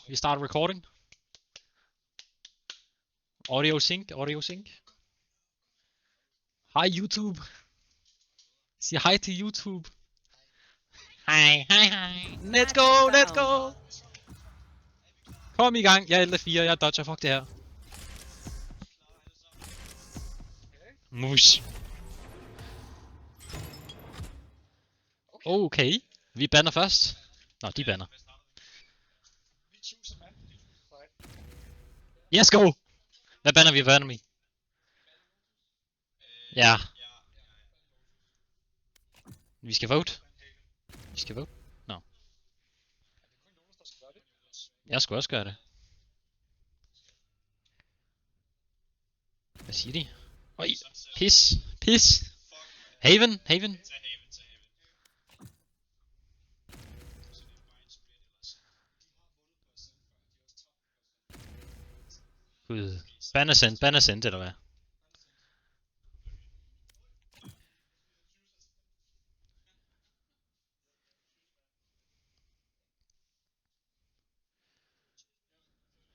We start recording. Audio sync, audio sync. Hej YouTube. Sig hej til YouTube. Hej, hej, hej. Let's go, let's go. Kom i gang, jeg er L4, jeg dodger, fuck det her. Mus. Okay, vi banner først. Nå, de banner. Let's go! Hvad banner vi? Hvad banner vi? Ja. Vi skal vote. Vi skal vote? Nå. Jeg skulle også gøre det. Hvad siger de? Oj, pis, pis. Haven, Haven. Gud. Banner sendt, eller hvad?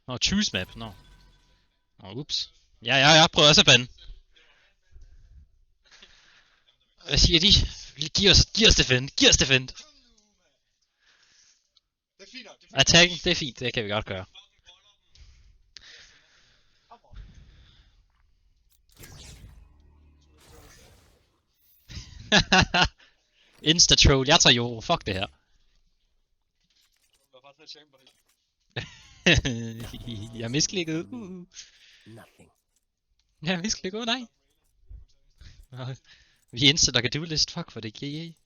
Nå, choose map, nå. Nå, ups. Ja, jeg prøver også at bande. Hvad siger de? Giv os defend, giv os defend. Attacken, det er fint, det kan vi godt gøre. Insta-troll, jeg tager jo, fuck det her. Jeg misklikkede. Jeg misklikkede, nej. Vi insta, kan du list, fuck for det, GG.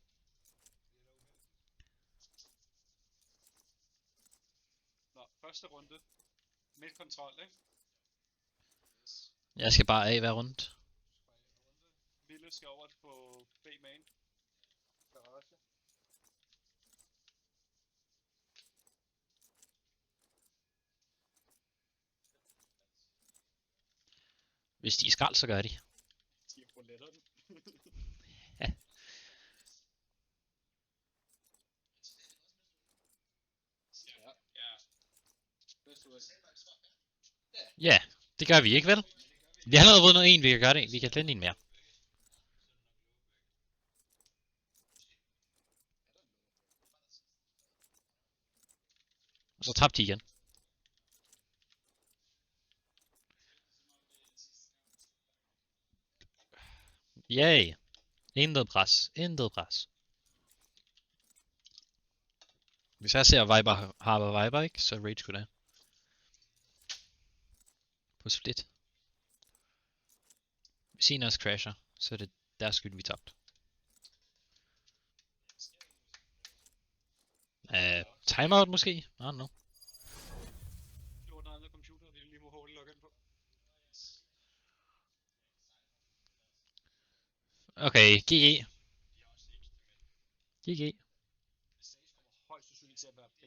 Nå, første runde. Midt kontrol, ikke? Jeg skal bare af hver rundt. Ville skal over på B-main. Garage. Hvis de er skrald, så gør de. De rouletter den. Ja. Ja, det gør vi ikke, vel? Vi har allerede vundet en, vi kan gøre det. Vi kan lande en mere. Og så tabte de igen. Yay. Intet pres. Intet pres. Hvis jeg ser Viber, ikke? Så rage sgu da. På split. Hvis en af os crasher, så er det deres skyld, vi tabte. Timeout måske? I don't know. Det var noget andet computer, vi lige må hurtigt logge ind på. Okay, GG. GG. Højst sandsynligt til at være B.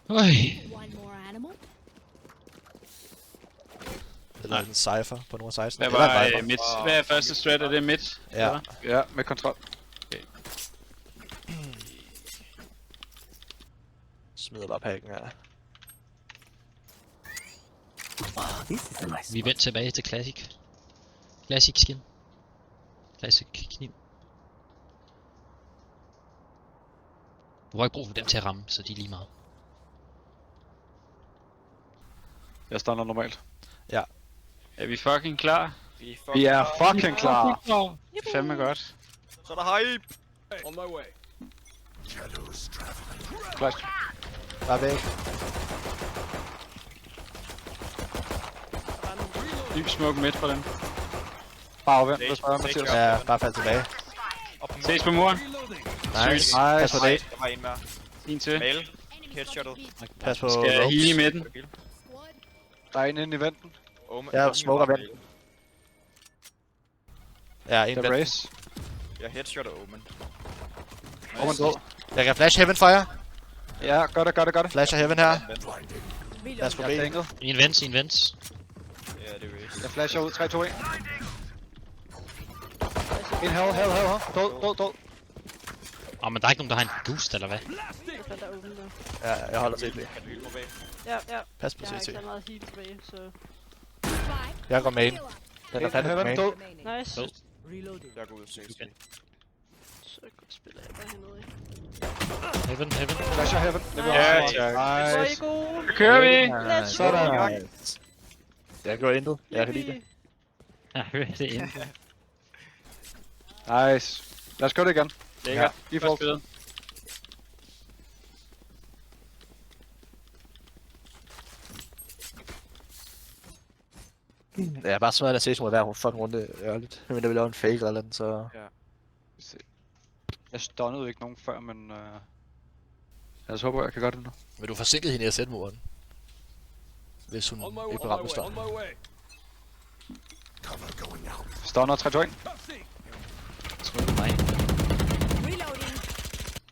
One more animal. Eller en cypher på nummer 16. Hvad Eller en var Viper. midt? Hvad er første strat? Er det midt? Ja. Ja, med kontrol. Okay. Smider bare pakken her. Vi er vendt tilbage til Classic. Classic skin. Classic kniv. Du har ikke brug for dem til at ramme, så de er lige meget. Jeg stander normalt. Ja. Er vi fucking klar? Vi er fucking klar. Fandme godt. Så er der hype. On my way. Flash. Bare væk. Dyb smuk midt for dem. Bare vent, der spørger Mathias. Ja, bare fald tilbage. Ses på muren. Nice. Pas på det. Der var en mere. En til. Mail. Headshottet. Pas på Skal jeg ropes. heal i midten? Der er en inde i venten. Jeg smoker vent. Ja, en Der vent. race. Jeg headshotter Omen. Omen død. Jeg kan flash heaven for jer. Ja, gør det. Flasher heaven her. Lad os få Jeg er B. dænket. En vents. Ja, det er race. Jeg flasher ud. 3, 2, 1. En hell. Død. Men der er ikke nogen, der har en boost, eller hvad? Jeg fandt der åben der. Ja, jeg holder CT. Kan du hylde mig bag? Ja. Pas på Jeg har ikke CT. så meget heal tilbage, så... Spike. Jeg går main. Heal up. Den er plantet på main. Død. Nice. Jeg går ud til CT. Så spiller jeg bare hernede i. Heaven. Flasher heaven. Det bliver Ja, nice. Hvor er I Nice. gode? Så kører vi! Let's go! Sådan. Jeg går intet. Jeg kan lide det. Jeg hører det ind. Nice. Lad os gøre det igen. Lækkert. I Godt får. spillet. Ja, bare smadret at se som hver fucking runde ærligt. Men der vil lave en fake eller andet, så... Jeg stunnede ikke nogen før, men... Jeg håber, jeg kan gøre det nu. Men du forsinkede hende i at sætte muren. Hvis hun ikke blev ramt med støj. Stunner 3, 2, 1. Tror du mig? Reloading.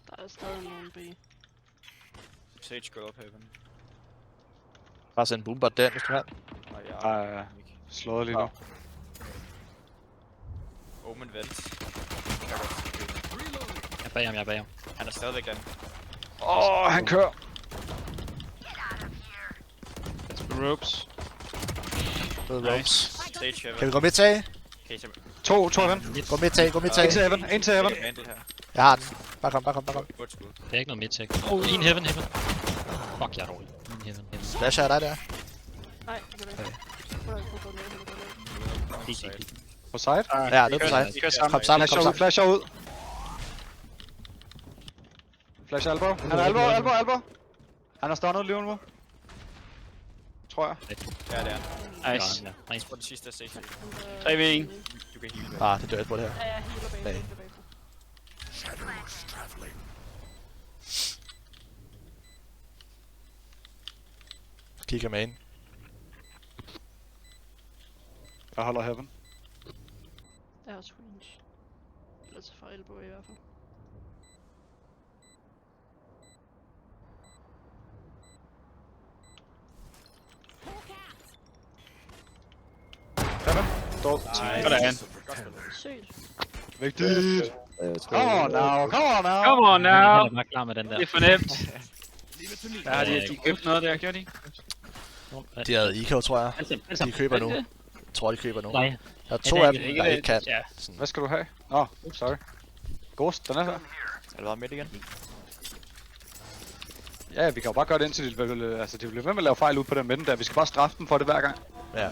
Der er stadig nogen B. Sage går op heaven. Bare send en boombot der, hvis du kan. Og jeg Ej, slået lige nu. Omen vent. Jeg er bag ham. Han er stadigvæk den. Han kører. Ropes. Ropes. Sage heaven. Kan vi gå midt tag? Okay, så... 2 heaven. Gå midt tag, gå midt tag. En til heaven. En til heaven. Vandal her. Jeg har den. Bare kom. Godt skud. Det er ikke noget midtæk. En heaven. Fuck, jeg er dårlig. En heaven. Flasher er dig der. Nej, det kan du ikke. Prøv at gå ned. På side. Ja, ned på side. Vi kører sammen. Kom sammen. Flasher ud. Flasher albo. Han er albo. Han er stunnet lige nu. Tror jeg. Ja, det er han. Nice. Nice. På den sidste Sage. 3v1. Du kan heal. Ah, det dør et på det her. Ja, jeg healer bag. Nej. Healer bag. Kigger main. Jeg holder heaven. Jeg har også range. Eller så fra elbow i hvert fald. Heaven. Død. Sådan. Sygt. Vigtigt. Come on now. Come on now! Jeg er bare klar med den der. Det er for nemt. Der har de købt noget der, gjorde de? De havde IKO, tror jeg. De køber nu. Er Jeg tror, de køber nu. Nej. Der er to af dem, der ikke kan. Ja. Sådan. Hvad skal du have? Nå, sorry. Ghost, den er her. Er det bare midt igen? Ja, vi kan jo bare gøre det indtil de bliver ved med at lave fejl ud på den midten der. Vi skal bare straffe dem for det hver gang. Ja.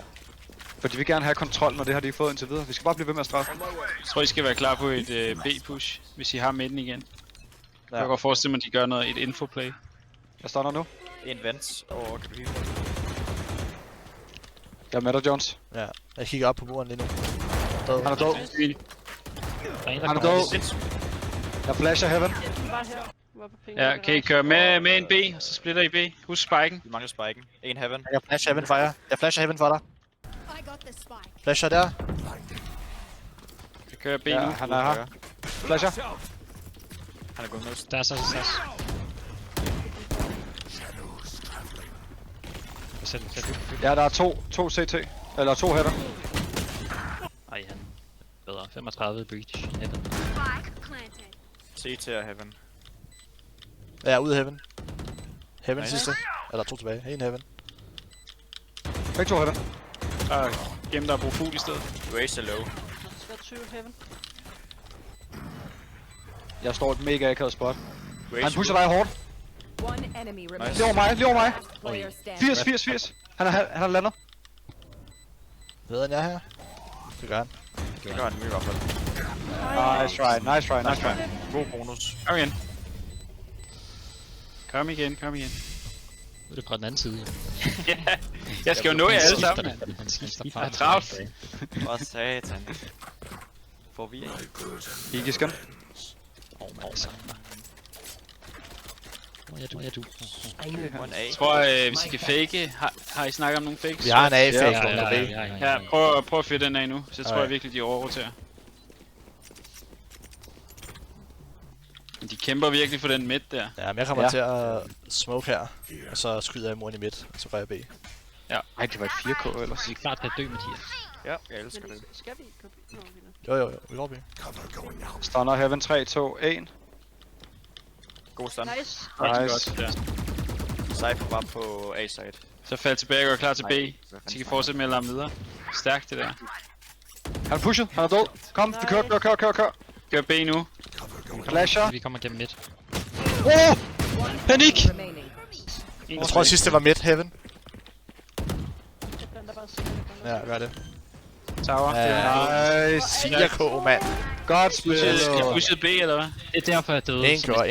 For de vil gerne have kontrol, når det har de ikke fået indtil videre. Vi skal bare blive ved med at straffe dem. Jeg tror, I skal være klar på et B-push, hvis I har midten igen. Ja. Jeg kan godt forestille mig, at de gør noget, et infoplay. Jeg stunner nu. En vent. Og kan du heal? Jeg er med dig, Jones. Ja. Jeg kigger op på muren lige nu. Død. Han er død. Der er en, der Han er kommer. død. Jeg flasher heaven. Bare her. Var på penge. Ja, kan I køre med en B, og så splitter I B. Husk spiken. Vi mangler spiken. En heaven. Jeg flasher heaven for jer. Jeg flasher heaven for dig. I got the spike. Flasher der. Vi kører B Ja, nu. han er her. Flasher. Han er gået med. Der er så. Sæt. Ja, der er to CT. Eller 2 heaven. Ej, han er bedre. 35 breach. Heaven. Planted. CT og heaven. Ja, ud af heaven. Heaven Nice. sidste. Eller 2 tilbage. En heaven. Begge 2 heaven. Gem der og brug fugl i stedet. Race er low. Der skal 20 heaven. Jeg står et mega akavet spot. Race Han pusher dig hårdt. One enemy remaining. Nice. Lige over mig. Player standing. 80. Han er landet. Ved han jeg her? Det gør han. Det gør han i hvert fald. Nice try. God bonus. Kom igen. Kom igen. Nu er det fra den anden side. Ja, jeg skal jo nå jer alle sammen, mand. Han skifter Jeg fra. er travlt. Hvor satan. Forvirring. Gigisken. Hvor er du? One A. Jeg tror, hvis I kan fake, har I snakket om nogle fakes? Vi har en A-fake. Ja, prøv at fedte den af nu, så tror jeg virkelig, de overroterer. Men de kæmper virkelig for den midt der. Ja, men jeg kommer til at smoke her. Og så skyder jeg muren i midt. Og så går jeg B. Ej, det var et 4K ellers. Vi er klar til at dø, Mathias. Ja, jeg elsker Men det. skal vi gå Nå, okay, nå. Jo, vi går, vi. Stunner Heaven 3, 2, 1. God stand. Nice. Nice. Godt, ja. Cypher var på A-side. Så fald tilbage og gør klar til B. Nej, hvad Så fanden I kan fortsætte med at lade videre. Stærkt det der. Han er pushet, han er død. Kom, vi kører. Gør B nu. Flasher. Vi kommer gennem midt. Panik! Remaining. Jeg tror sidst det var mid heaven. Jeg planter bare sådan. Ja, gør det. Tower. Ja, Nice. 4K, mand. Godt spillet. Skal jeg pushe B, eller hvad? Det er derfor, jeg døde. En gjorde.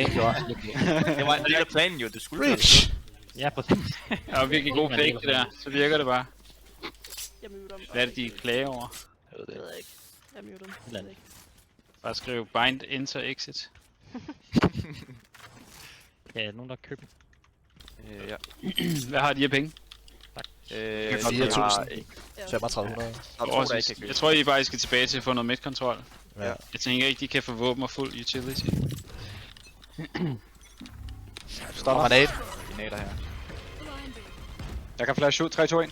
Det var en del af planen jo, det skulle Reach! Ja, præcis. Det var virkelig god fake, det der. Så virker det bare. Jeg muter dem. Hvad er det, de klager over? Jeg ved ikke. Jeg muter dem. Jeg ved ikke. Bare skriv bind, enter, exit. Ja, nogen der køber. Ja. Hvad har de her penge? 4.000. Ja. 3500. Jeg tror, I bare skal tilbage til at få noget midtkontrol. Ja. Jeg tænker ikke, de kan få våben og fuld utility. Stunner. Granat. Granata her. Jeg kan flash ud. 3, 2, 1.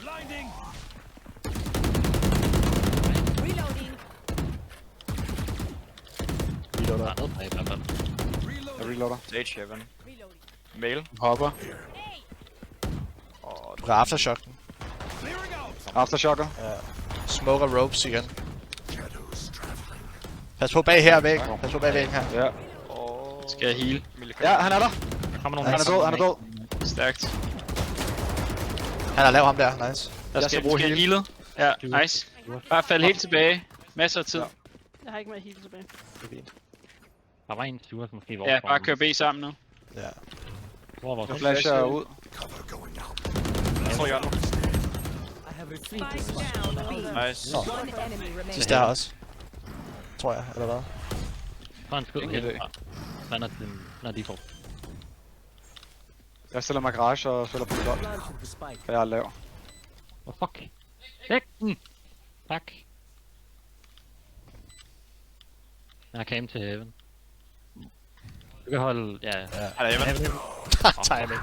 Reloading. Der er noget på i hvert fald. Jeg reloader. Stage Heaven. Reloading. Mail. Hopper. Og Du kan aftershock den. Aftershocker. Smoker ropes igen. Pas på bag her væk. Pas på bag væggen her. Ja. Skal jeg heal? Ja, han er der. Der kommer nogle Han er død, han er død. Stærkt. Han har lavet ham der. Nice. Jeg skal bruge Skal jeg heal. healet? Ja, nice. Bare fald helt tilbage. Masser af tid. Jeg har ikke mere heal tilbage. Der var en stuer, som måske var Ja, bare kør B sammen nu. Ja. Hvor var Jeg det? flasher ud. Jeg tror, jeg er Spike down. Nice. One enemy remaining. Sidste her også. Tror jeg, eller hvad? Der er en skud Ingen idé. herfra. Hvad når de får? Jeg stiller mig garage og spiller på midol. For jeg er lav. Oh fuck. Væk den! Tak. Jeg har cam til heaven. Du kan holde... Ja, Han er Heaven. Timing.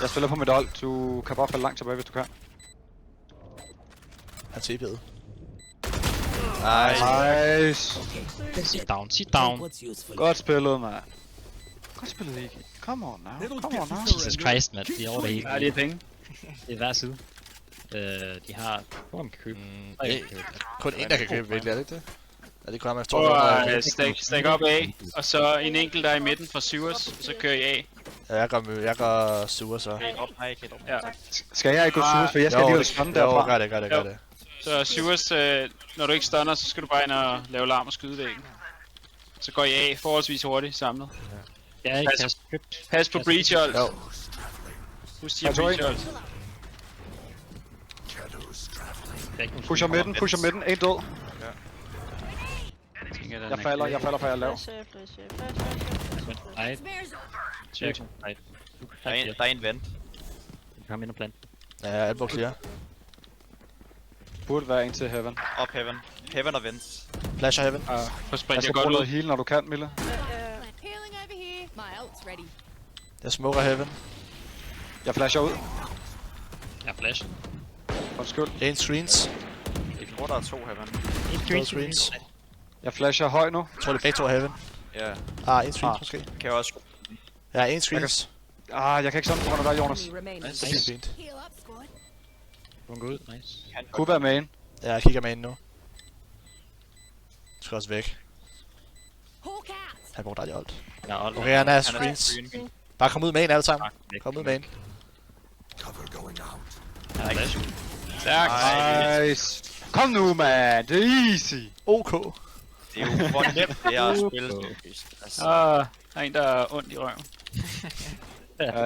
Jeg spiller på midol. Du kan bare falde langt tilbage, hvis du kan. Han TP'ede. Nice. sit down, sit down. Godt spillet, mand. Godt spillet, Iggy. Come on now. Come on now. Jesus Christ, mand. De er over det hele. Ja, det er penge. Det er hver side. De har... Hvor man kan købe. Kun en, der kan købe virkelig, er det ikke det? Er det kun ham, jeg Og tror, stack op A, og så en enkelt der er i midten fra Sewers, så kører I A. Ja, jeg går sure så. Helt op, nej, helt op. Ja. Skal jeg ikke gå sure, for jeg skal lige holde stunden derfra. gør det. Så Sewers, når du ikke stunner, så skal du bare ind og lave larm og skyde væggen. Så går I A forholdsvis hurtigt samlet. Jeg er ikke købt. Pas på breach-hold. Jo. Husk de her breach-hold. Pusher midten. En død. Jeg falder, for jeg er lav. Flash. Nej, Smears. check. Nej. Der er en vent. Du kan komme ind og plante. Ja, elbow clear. Burde være en til heaven. Op Heaven. Heaven og vents. Flasher heaven. Prøv at Jeg sprinte skal jer bruge godt noget ud. heal, når du kan, Mille. Healing over here. My ult's ready. Jeg smoker heaven. Jeg flasher ud. Jeg flash. Undskyld. En screens. Jeg tror, der er 2 Heaven. 2 screens. Jeg flasher høj nu. Jeg tror, det er begge to heaven. Ja. En screens måske. Kan jeg også... Ja, en screens. Jeg kan ikke sådan på dig, Jonas. Enemy remaining. Det er fint. Heal up, squad. Du kan gå ud. Nice. Kunne være main. Ja, jeg kigger med ind nu. Du skal også væk. Hawk out. Han bruger dejligt alt. Jeg er old. Okay, han er Han er screens. screen. Bare kom ud med en alle sammen. Kom ud med en. Han er ikke. Stærkt. Nice. Kom nu, man. Det er easy. OK. Det er jo for nemt, det er at spille Snowcase. Altså, Der er en, der er ondt i røven.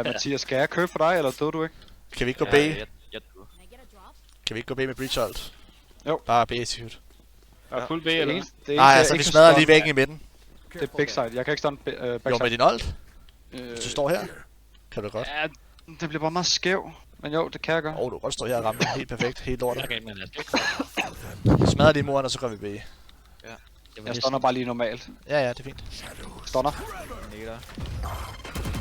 Mathias, skal jeg købe for dig, eller døde du ikke? Kan vi ikke gå B? jeg døde. Can I get a drop? Kan vi ikke gå B med breach hold? Jo. Bare B execute. Er fuld B, eller hvad? Nej, altså vi smadrer lige væggen i midten. Det er big side. Jeg kan ikke stande Jo, med backside. din ult. Hvis du står her, kan du godt. Ja, Det bliver bare meget skæv. Men jo, det kan jeg gøre. Du kan godt stå her og ramme den helt perfekt. Helt lortet. Jeg er med det. Smadrer lige muren, og så går vi B. Jeg stunder bare lige normalt. Ja, det er fint. Stunner. Netter.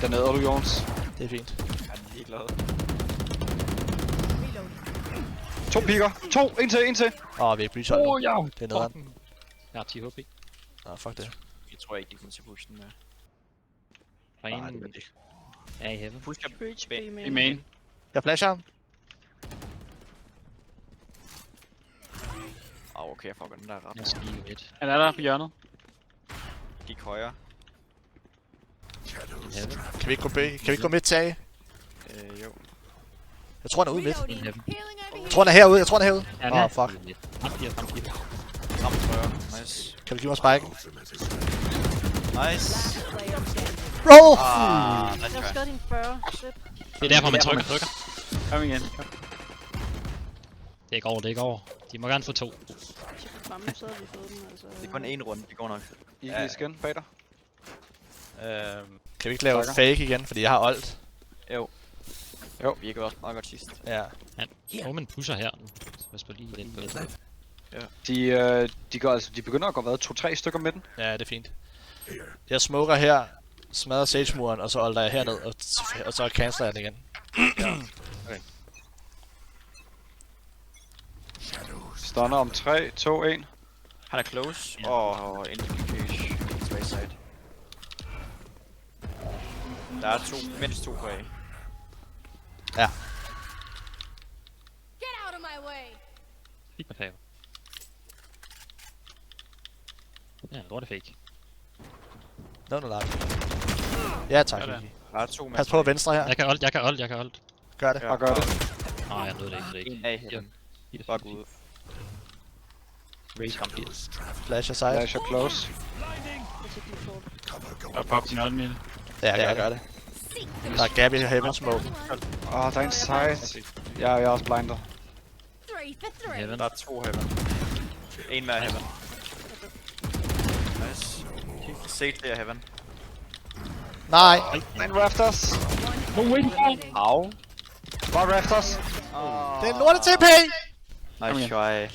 Den æder du, Jones. Det er fint. Han er ligeglad. Reloading. To piker. En til. Vi er breach hold nu. ja. Det er nederen. Jeg har 10 HP. Nå, fuck det. Jeg tror ikke, de kommer til at pushe den med. Og Nej, det en er det ikke. er i heaven. Push Breach B I main. main. Jeg flasher ham. Okay, jeg fucker den der ret. Jeg skal lige midt. Han er der på hjørnet. Gik højre. Heaven. Kan vi ikke gå B? Kan vi ikke gå midt til A? Jo. Jeg tror han er ude midt. Reloading. Heaven. Healing over Jeg here. tror han er herude. Han er Fuck. Ham giver. Ramt højre. Nice. Kan du give mig spike? Nice. Player standing. Bro! Nice Jeg har try. skrevet din 40. Slip. Det er derfor, man trykker. Kom igen. Det er ikke over. De må gerne få 2. Hvis jeg kunne fremme, så havde vi fået den. Altså, Det er kun en runde, det går nok. I skin bag dig. Kan vi ikke lave fake igen, fordi jeg har ult? Jo. Vi gik også meget godt sidst. Ja. Omen pusher her nu. Så pas på lige den på. De går altså, de begynder at gå hvad, 2-3 stykker med den. Ja, det er fint. Jeg smoker her, smadrer Sage-muren, og så ulter jeg herned, og så canceler jeg den igen. Stunner om 3, 2, 1. Han er close, og en cage. Tilbage side. Der er mindst to på A. Ja. Get out of my way. Fik mig fave. Ja, lort er fake. No, no, ja, tak. Sådan. Kiki. Der er to Pas på venstre her. Jeg kan ult. Gør det. Bare gør det. Nej, jeg nåede det ikke. En A heaven. Bare gå ud. Raise ham helt. Flash aside. Flash er close. Jeg tager din short. Og pop sin ult Ja, jeg gør det. Der er gap i heaven smoke. Der er en side. Jeg er også blindet. 3 for 3. Heaven. Der er to heaven. En mere heaven. Nice. Sage der heaven. Nej. En rafters. Au. Bare rafters. Det er en lortet TP! Nice try.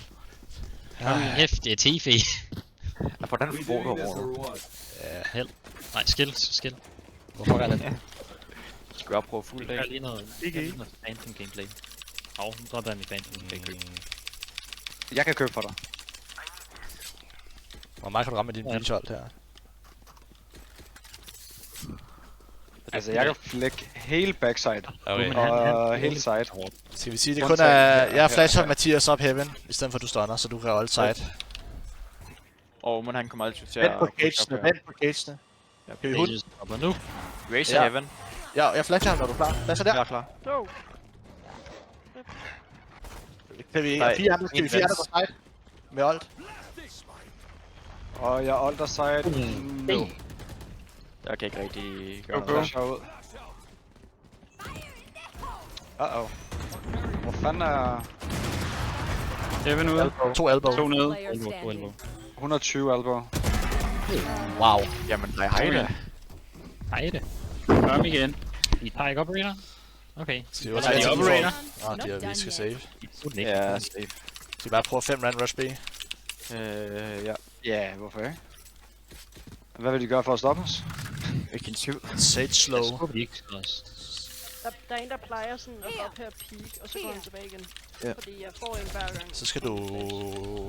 Hæft, det er TF. Hvordan får du over? Held. Nej, skill. Hvorfor er det? Skal jeg prøve fuld Jeg dag? lige noget Phantom gameplay. Nu dropper jeg mit Phantom gameplay. Jeg kan købe for dig. Hvor meget kan du ramme med din breach-hold her? Altså, jeg kan flække hele backside. Okay. Og hele side. Skal vi sige, det kun er... Jeg flasher Mathias op heaven, i stedet for at du stunner, så du kan holde side. Men han kommer altid til Vent på cagene. Kan vi hude? Dropper nu. Raise Ja. heaven. Ja, jeg flasher ham, når du er klar. Flasher der. Jeg er klar. Go! Kan vi Nej, 4 andre på side? Med ult. Og jeg ulter side. No. Jeg kan ikke rigtig gøre Go, noget. flasher ud. Hvor fanden er... Heaven ude. 2 elbow. 2 nede. Player standing. 120 albo. Wow. Jamen, nej, hej da. Hej det. Kom igen. I tager ikke operator? Okay. Skal vi Hvad også er de have operator? de har vi skal save. Ja, safe. Skal vi bare prøve 5 rand rush B? Ja. Ja, hvorfor ikke? Hvad vil de gøre for at stoppe os? Ikke en syv. Sage slow. Jeg håber, de ikke skal os. Der er en, der plejer sådan at gå op her peak, og så går han tilbage igen. Ja. Fordi jeg får en hver gang. Så skal du...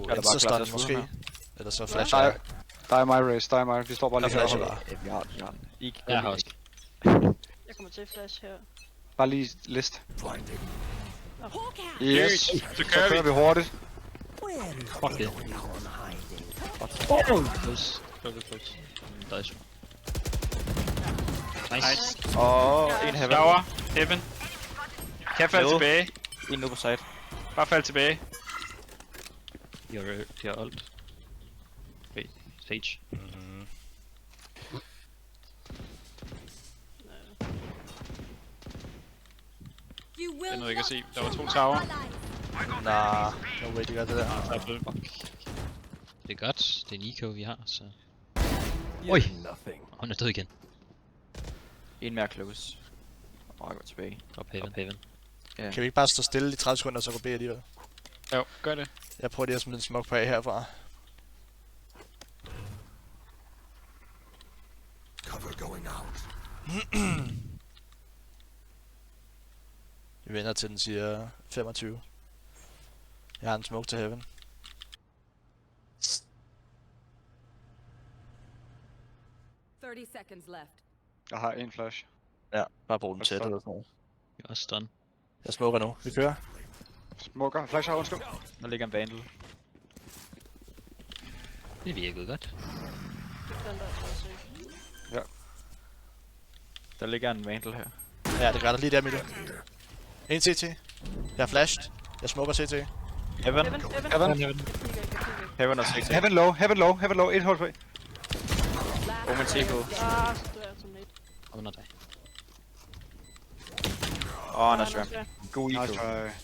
bare Insta-stun klart, jeg måske. smutter Eller så flasher Der jeg. er mig race, der er mig. Vi står bare lige Der flasher her. bare. Vi har den. I kan Jeg har gå også. Jeg kommer til flash her. Bare lige list. Hawk out. Yes. Så Så kører kører vi. vi hurtigt. Fuck det. Close. Nice. Nice. En heaven. Tower. Heaven. Kan falde Nede. tilbage. En nu på side. Bare fald tilbage. De har ult. Okay, Sage. You Det will er noget, jeg kan not se. Der var 2 kill tower. my allies. Nah, no way, de gør det der. Det er godt. Det er Nico, vi har, så... Oj! Hun er død igen. En mere close. Jeg går tilbage. Drop Haven. Kan vi ikke bare stå stille i 30 sekunder, og så gå B alligevel? Jo, gør det. Jeg prøver lige at smide en smoke på A herfra. Vi vender til den siger 25. Jeg har en smoke til heaven. Seconds left. Jeg har en flash. Ja, bare brug den tæt eller sådan noget. Jeg er også stun. Jeg smoker nu. Vi kører. Smoker. Flash har undskyld. Der ligger en vandel. Det virkede godt. Det kan der altså også ikke. Der ligger en vandel her. Ja, det gør der lige der, Mille. En CT. Jeg er flashed. Jeg smoker CT. Heaven. Heaven. Heaven. Jeg kigger ikke. Heaven og 6. Heaven low. Et hold free. Omen TK. Så dør jeg til mate. Under dig. Nice ramp. God Nice eco.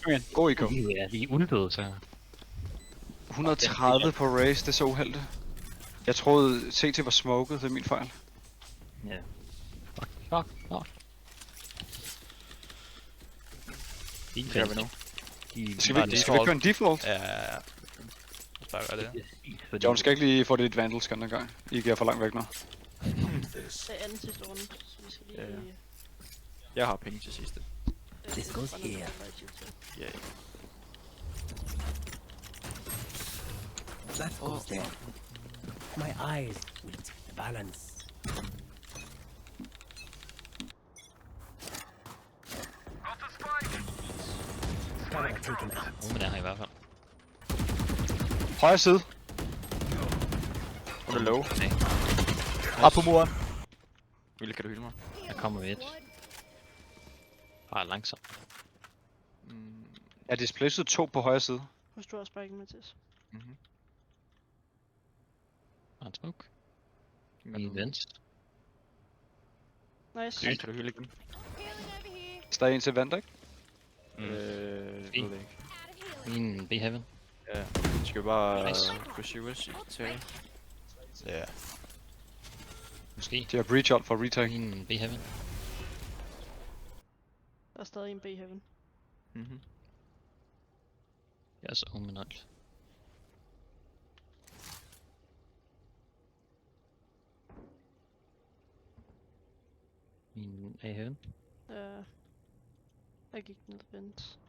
try. God eco. Ja, vi er ulvede, så... 130 på race, det er så uheldigt. Jeg troede CT var smoket, det er min fejl. Ja. Fuck. Det gør vi nu. Skal vi køre en default? Ja. Bare gør det. John skal ikke lige få det lidt vandel den gang. I er for langt væk nu. Det er anden sidste runde, så vi skal lige... Ja. Jeg har penge til sidste. This goes here. Ja. That goes there. My eyes will balance. Camera taken out. Men er her i hvert fald. Højre side. Hun er low. Op på muren. Ville, kan du hylde mig? Jeg kommer ved et. Bare langsomt. Er displayset 2 på højre side? Husk du også bare ikke, Mathias. Har en smoke. I venstre. Nice. Kan du hylde igen? Så der er en til vand, ikke? Jeg ved det ikke. Min B-heaven. Ja, vi skal bare Nice. pursue os til. Ja. Måske. De har breach out for retake. Min B-heaven. Der er stadig en B-heaven. Jeg er så omen alt. Min A-heaven. Jeg gik ned vent.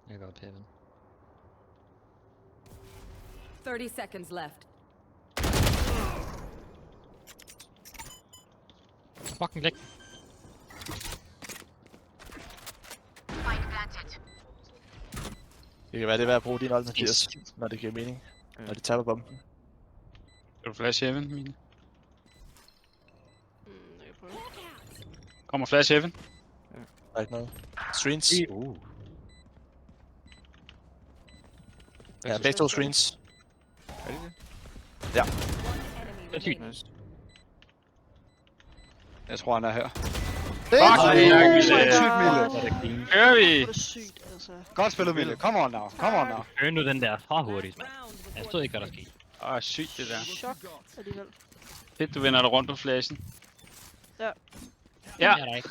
Jeg går op heaven. 30 seconds left. Fucking læk. Det kan være, det er værd at bruge din ult Mathias, når det giver mening. Når de taber bomben. Skal du flash heaven, mine? Jeg kan prøve. Kommer flash heaven. Der er ikke noget. Screens. Ja, begge to screens. Er det det? Ja. Det er sygt. Nice. Jeg tror, han er her. Sindssygt, Mille. Kører vi! Det er sygt, altså. Godt spillet, Mille. Come on now. Hør nu den der fra hurtigt. Jeg stod ikke, hvad der skete. Sygt det der. Chok alligevel. Fedt, du vender dig rundt på flashen. Ja. Ja. Jeg er der ikke.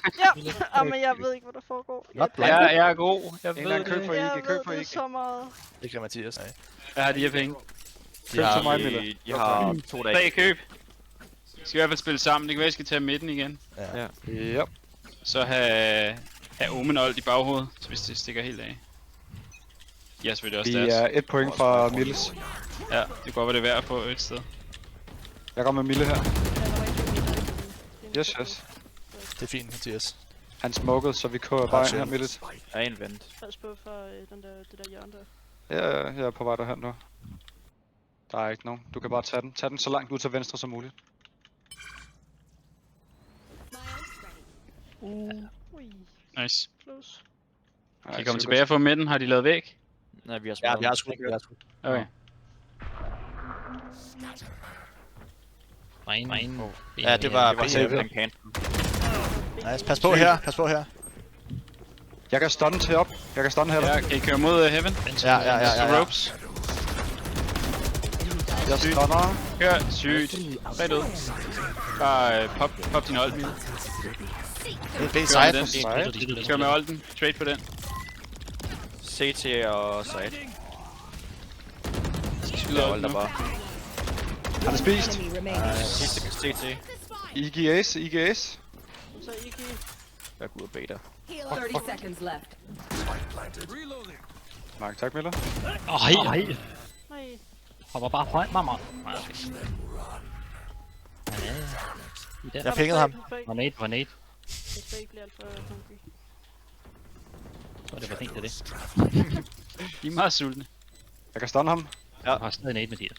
Ja, men jeg ved ikke, hvad der foregår. Jeg er god. Jeg En ved gang køb for det. Ike. Jeg Køb ved for det Ike. så meget. Det kan Mathias. Nej. Jeg har de her penge. Køb til mig, Mille. Jeg har 2 dage. 3 køb. Vi skal i hvert fald spille sammen. Det kan være, at jeg skal tage midten igen. Ja. Yep. Så have Omen Old i baghovedet, så hvis det stikker helt af. De har selvfølgelig også Vi deres. er 1 point fra Milles. Ja, det kan godt være det værd at få et sted. Jeg går med Mille her. Yes. Det er fint, Mathias. Han smokede, så vi kører bare ind her midt. Jeg er en vent. Pas på for det der hjørne der. Ja, jeg er på vej derhen nu. Der er ikke nogen. Du kan bare tage den. Tag den så langt ud til venstre som muligt. Ui, Nice. close. Kan I komme tilbage og få midten? Har de lavet væk? Nej, vi har Ja, smadret. vi har sgu. Okay. Mine. Ja, det var Det var B. selv en can. Nice, pas på her, pas på her. Jeg kan stunne til op. Jeg kan stunne her. Ja, kan I køre mod Heaven? Ja. Ropes. Jeg stunner. Kør. Sygt. Red ud. Bare pop din ult, Mille. Det er B den. side. Kør med ulten. Trade på den. CT og side. Skyder ulten nu. Han er spist. Sidste CT. IGS. Så Iki. Jeg går ud og beder. 30 seconds left. Mange tak, Miller. Ej! Nej. Hopper bare højt, mamma. Jeg pingede ham. Granate. Jeg skal ikke blive alt for hungry. Så det var fint, det. De er meget sultne. Jeg kan stunne ham. Jeg har stadig nade med dit.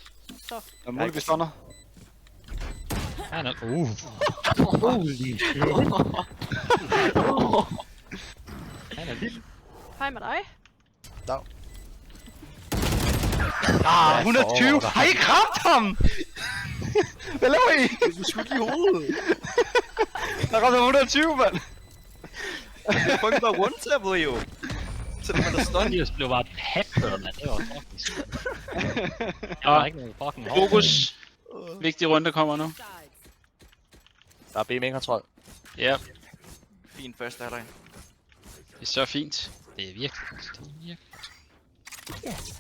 Jeg er muligt, vi stunner. Han er... Holy shit. Han er vild. Hej med dig. Dag. Ah, 120! Har I ikke ramt ham? Hvad laver I? Du skulle i hovedet. Jeg ramte 120, mand! Jeg fucking bare one-tappede jo. Så det var der stun. Jeg blev bare hacked, mand. Det var fucking skidt. Jeg var ikke noget fucking hårdt. Fokus. Vigtig runde kommer nu. Der er B-main-kontrol. Ja, Fint første halvleg. det er så fint. Det er virkelig godt. Det er virkelig godt.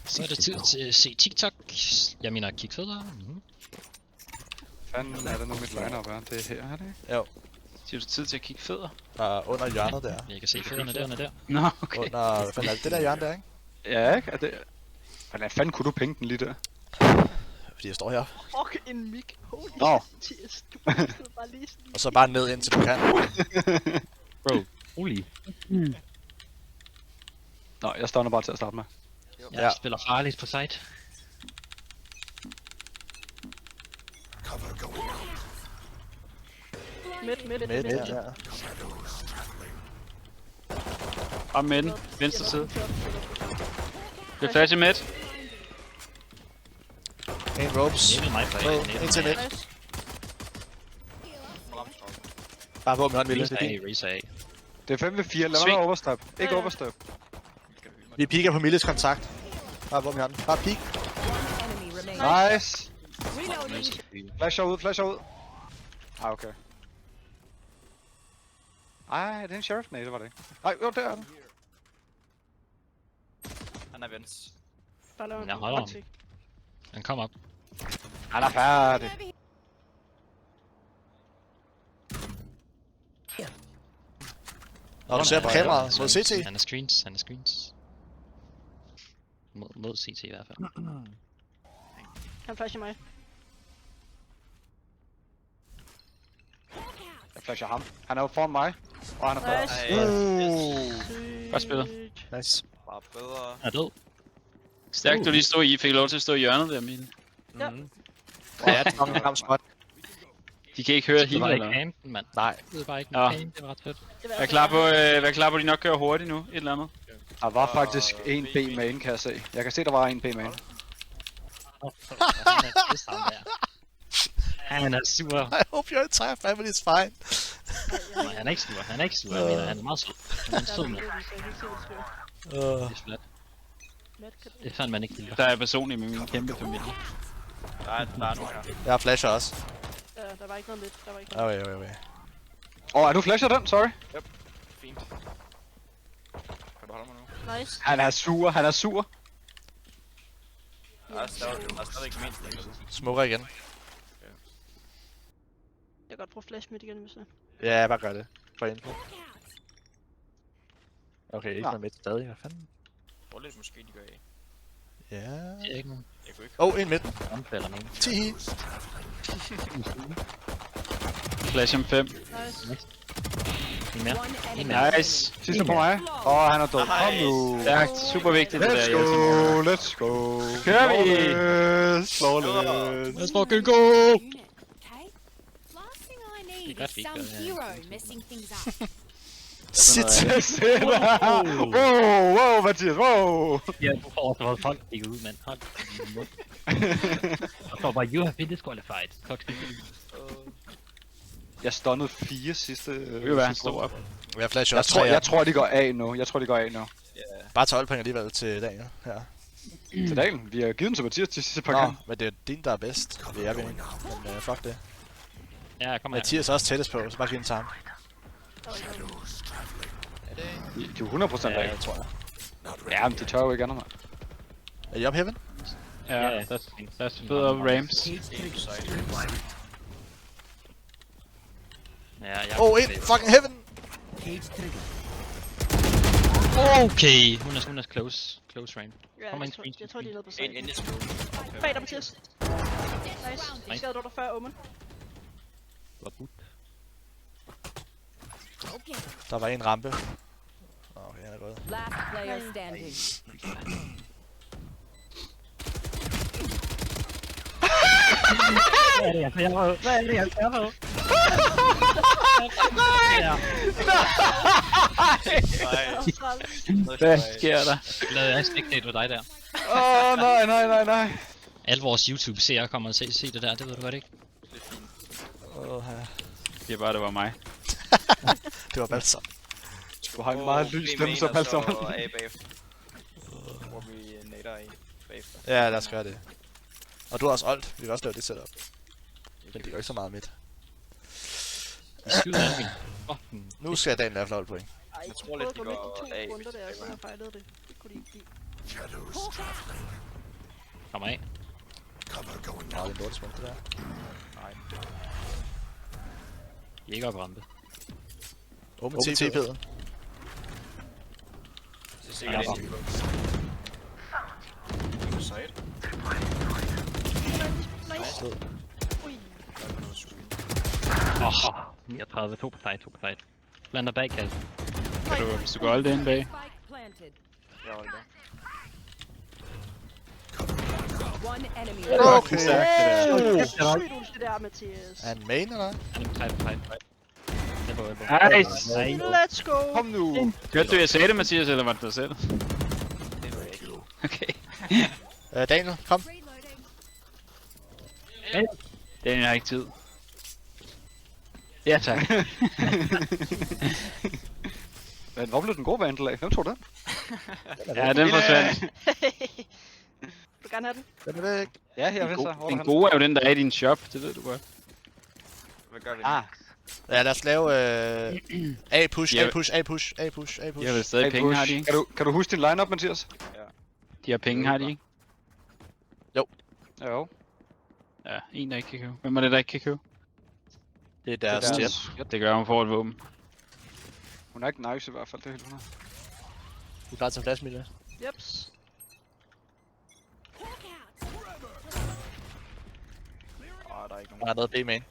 Så er det tid til at se TikTok. Jeg mener, kig fødder. Fanden er det nu mit line-up er? Det er her, er det ikke? Jo. Siger du tid til at kigge fødder? Der er under hjørnet der. Jeg kan se fødderne der. Nå, okay. Under, hvad fanden er det der hjørne der, ikke? Ja, ikke? Er det... Hvordan fanden kunne du pinge den lige der? Fordi jeg står her. Fuck en mic. Holy Nå. shit. Du skal bare lige sådan. Og så bare ned indtil du kan. Bro, rolig. Nå, jeg stunner bare til at starte med. Jeg spiller farligt på site. Midt. Midt, ja. Op med den. Venstre side. Det er flash i midt. En ropes. Det er mig for En til midt. Nice. Bare på med hånden, Ville. Racer af. Det er 5v4, lad Sving. mig overstep. Ikke Ja. overstep. Vi piker på Milles kontakt. Bare på med hånden. Bare pik. Enemy remaining. Nice! Flasher ud. Ah, okay. Ej, det er en sheriff? Nej, det var det ikke. Ej, jo, der er den. Han er vens. Bare lav en Jeg holder ham. taktik. Han kommer op. Han er færdig. Når du ser på kameraet mod CT. Han er screens. Mod CT i hvert fald. Han flasher mig. Jeg flasher ham. Han er jo foran mig. Og han er færdig. Nice. Godt spillet. Sygt. Nice. Bare bedre. Han er død. Stærkt du lige stod i. Fik lov til at stå i hjørnet der, Mille. Ja. Ja, det er en kamp spot. De kan ikke høre Det helt, var eller ikke campen, mand. Nej. Det var bare ikke Ja. en camp. Det var ret fedt. Vær klar på, at de nok kører hurtigt nu. Et eller andet. Der var faktisk en B-main, kan jeg se. Jeg kan se, der var en B-main. Han er pisse ham der. Han er sur. I hope your entire family is fine. Nej, han er ikke sur. Jeg mener, han er meget sød. Han er en sød mand. Det er flat. Det er fandme man ikke lide. Der er personligt med min kæmpe familie. Der er nogen her. Jeg har flasher også. Der var ikke noget lidt. Der var ikke noget. Okay. Er du flasher den? Sorry. Fint. Kan du holde mig nu? Nice. Han er sur. Der er stadig mindst. Smoker igen. Jeg kan godt bruge flash midt igen, hvis det. Ja, bare gør det. For info. Okay, ikke noget med stadig. Hvad fanden? Hvor lidt måske de gør af. Ja. Det er ikke nogen Jeg kunne ikke. Oh, en midt. omfælder nogen. 10. Flash M5. Nice. En mere. One En enemy mere. Nice. Sidste på mig. Han er død. Kom nu. Stærkt. Super vigtigt det der. Let's Jeltsin. go, let's go. Kører vi? Flawless. Let's fucking go! Okay? Last thing I need You got is me, some yeah. hero messing things up. Sit. Wow, Mathias, wow. Ja, du får også været folk ikke ud, mand. Hold din mund. Og så bare, you have been disqualified. Jeg stunnede 4 sidste... Det kan være, han står op. Jeg flasher også. Jeg tror, de går af nu. Bare 12 point alligevel til Daniel. Ja. Til dagen. Vi har givet den til Mathias de sidste par Nå, gange. men det er din, der er bedst. Det er vi ikke. Men fuck det. Ja, kom her. Mathias er også tættest på, så bare giv den til ham. De er jo 100% Ja, af. det tror jeg. Ja, men de tør jo ikke andet, mand. Er I op heaven? Ja, that's federe Rams. Ja, jeg Oh, in fucking heaven! Cage trigger. Okay, hun er close range. Ja, Kom ind, jeg tror de er nede på En side. inde i smoke. Bag dig, Mathias. Nice. Skade du dig før, Omen? Der var en rampe. Okay, han er gået. Last player standing. Hvad er det, jeg ser på? Hvad er det, jeg ser på? Hvad sker der? Jeg lavede jeg spectate ved dig der. Nej. Alle vores YouTube-seere kommer og se det der, det ved du godt ikke? Det er bare, det var mig. Det var Balsam. Du har en meget lys stemme, så passer man. Og A bagefter. Hvor vi nader i bagefter. Ja, lad os gøre det. Og du har også old. Vi kan også lave det setup. Men det gør ikke så meget midt. De skyder alle mine. Nu skal Daniel have flot point. Jeg tror lidt, det går A. runder der, og så har fejlet det. Det kunne de ikke lide. Kommer af. Nej, det er lortet smuk, det der. Jæger op rampe. Åben TP'en. Det er sikkert ind. Ui. 39, 2 på side. Blander bag kald. Hvis du går alt ind bag. Spike planted. Jeg holder der. One enemy. Okay. Sygt ulti det der, Mathias. Er han main, eller? Han er på side. Nice! Let's go! Kom nu. Hørte du, jeg sagde det, Mathias, eller var det dig selv? Det var jeg ikke. Okay. Daniel, kom. Daniel har ikke tid. Ja, tak. Men hvor blev den gode vandel af? Hvem tog den? Ja, den forsvandt. Du gerne have den? Den er væk. Ja, jeg ved så. Hvor er Den han? gode er jo den, der er i din shop, det ved du godt. Hvad gør vi nu? Ah, Ja, lad os lave A-push. Ja. De har vel stadig penge, har de ikke? Kan du huske din lineup, Mathias? De har penge, har de ikke? Jo. Ja, en der ikke kan købe. Hvem er det, der ikke kan købe? Det er deres jet. Det gør, hun får et våben. Hun er ikke nice i hvert fald, det er helt 100. Du er klar til flash, Mille. Jeps. Der er ikke nogen. Der er noget B-main.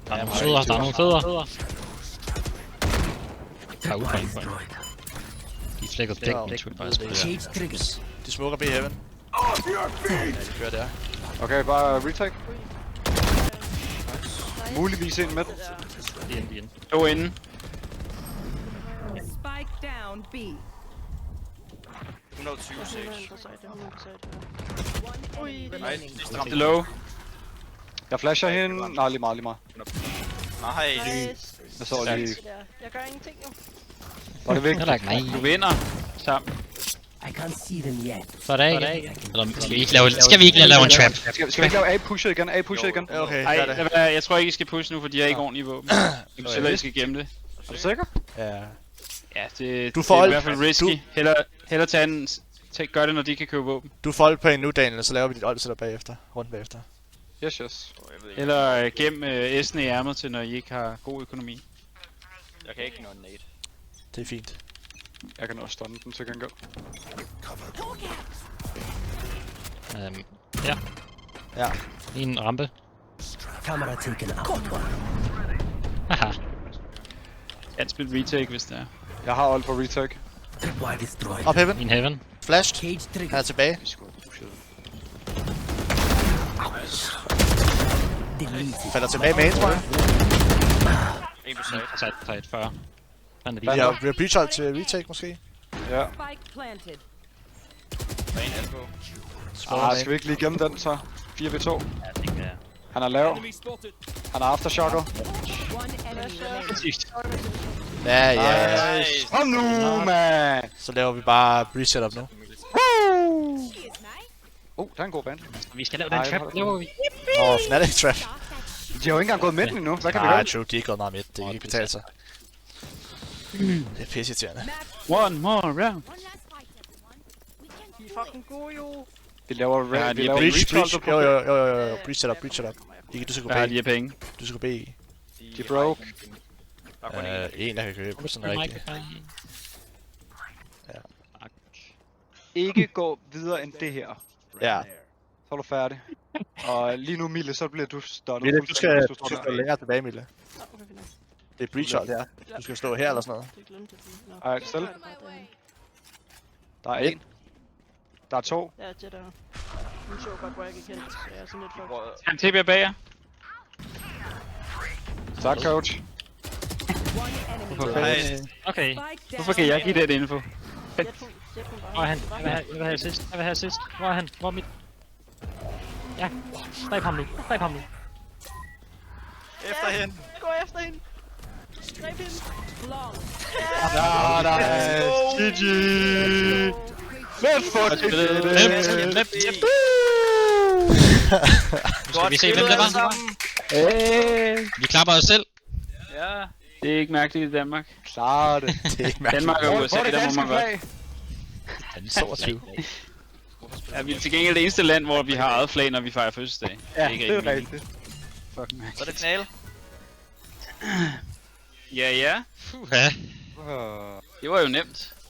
Der er nogle fødder. Der er udfald. De flækker dæk med trip bare spiller. Cage trigger. De smukker B-heaven. Ja, de kører der. Okay, bare retake. Muligvis en med. Det. To inden. Spike down B. 126. Ui, det Nej, det er stramt. Det low. Jeg flasher hende. Nej, lige meget. Nej, nice. Jeg så lige. Jeg gør ingenting nu. Var det vigtigt? Heller ikke mig. Du vinder. Sammen. I can't see them yet. Så er det ikke. Eller skal vi ikke lave en trap? Skal vi ikke lave A-pushet igen? Okay, Ej, gør det. jeg tror ikke, I skal pushe nu, for de har ikke ordentlige våben. Jeg tror I skal gemme det. Er du sikker? Ja. Ja, det Du får er i alt- hvert fald risky. Hellere tage en... Gør det, når de kan købe våben. Du får på en nu, Daniel, så laver vi dit old setup bagefter. Rundt bagefter. Yes. Eller gem S'en i ærmet til, når I ikke har god økonomi. jeg kan ikke nå en nade. Det er fint. Jeg kan også stunne den til gengæld. Ja. Ja. En rampe. Camera taken out. Haha. Kan spille retake, hvis det er. Jeg har alt på retake. Why destroyed? Op heaven. En heaven. Flashed. Cage Han trigger. er tilbage. Delete. Falder tilbage med tror jeg. En på side. Side 40. Han er Vi lige. har breach hold til retake måske. Ja. Spike planted. Der er en elbow. Skal vi ikke lige gemme den så? 4v2. Ja, det kan jeg. Han er lav. Han er aftershocker. One enemy remaining. Ja, ja. Nice. Kom nu, man! Så laver vi bare breach setup nu. Der er en god band. Vi skal lave den trap. Laver vi. Fnatic trap. De har jo ikke engang gået midten endnu. Hvad kan vi Nej, gøre? true, de er ikke gået meget midt. Det kan ikke betale sig. Det er pisseirriterende. One more round. De er fucking gode jo. Vi laver Ja, red, vi de er laver Breach, breach breach. hold Jo. Breach setup, breach setup. Ikke, du skal gå Hvad har de B. her penge? Du skal gå B. De broke. Der er kun én. En, der kan købe. Sådan er rigtigt. Ikke gå videre end det her. Ja. Så er du færdig. Og lige nu, Mille, så bliver du stunnet. Mille, du skal fuldstændig, hvis stå længere tilbage, Mille. Nå, okay, fint nok. Det er breach hold, det er. Du skal stå her eller sådan noget. Det glemte jeg lige. Nå, Ej, så selv. gør jeg det bare derhen. Der er en. Der er to. Ja, Jet er. Hun så godt, hvor jeg gik hen, så jeg er sådan lidt fucked. Han TB'er bag jer. Tak, coach. One enemy. Hvorfor fanden? Okay. Spike Hvorfor kan jeg give det info? Jet, hun bare. Hvor er han? Jeg vil have assist. Jeg vil have assist. Hvor er han? Hvor er mit? Ja. Dræb ham nu. Dræb ham nu. Efter hende. Gå efter hende. Dræb hende. Long. Ja, der er GG. Let's fucking get it. Nemt. Nu skal vi se, hvem spillet det var. alle sammen. Vi klapper os selv. Ja. Det er ikke mærkeligt i Danmark. Klar det. Det er ikke mærkeligt. Danmark og USA, Hvor er det der må danske man godt. flag? Den er 22. Ja, vi er til gengæld det eneste land, hvor vi har eget flag, når vi fejrer fødselsdag. Ja, ikke det er rigtig rigtigt. Fucking Så er det finale. Ja. Puha. Uh. Det var jo nemt.